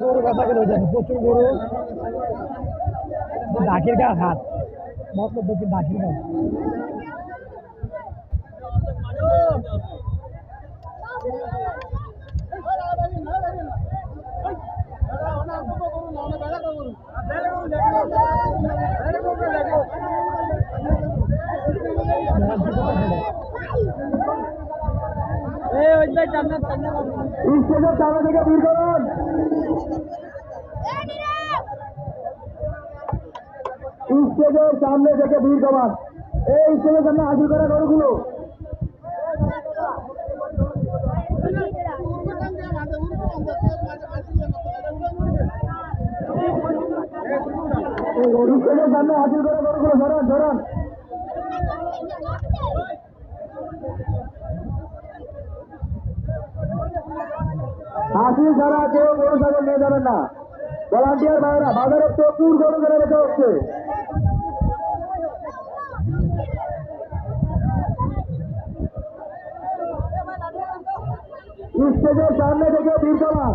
গরু কথা গেলে যাবে প্রচুর গরু ডাকির গা হাট মতলব দক্ষিণ ডাকির গা স্টেজের সামনে থেকে ভিড় করুন স্টেজের সামনে থেকে ভিড় কমান এই স্টেজের সামনে হাজির করা গরুগুলো স্টেজের সামনে হাজির করা গরুগুলো ধরান ধরান হাসি ছাড়া কেউ গরু ছাগল নিয়ে যাবেন না ভলান্টিয়ার ভাইরা বাজারে প্রচুর গরু করে রেখে হচ্ছে স্টেজের সামনে থেকে ভিড় কমান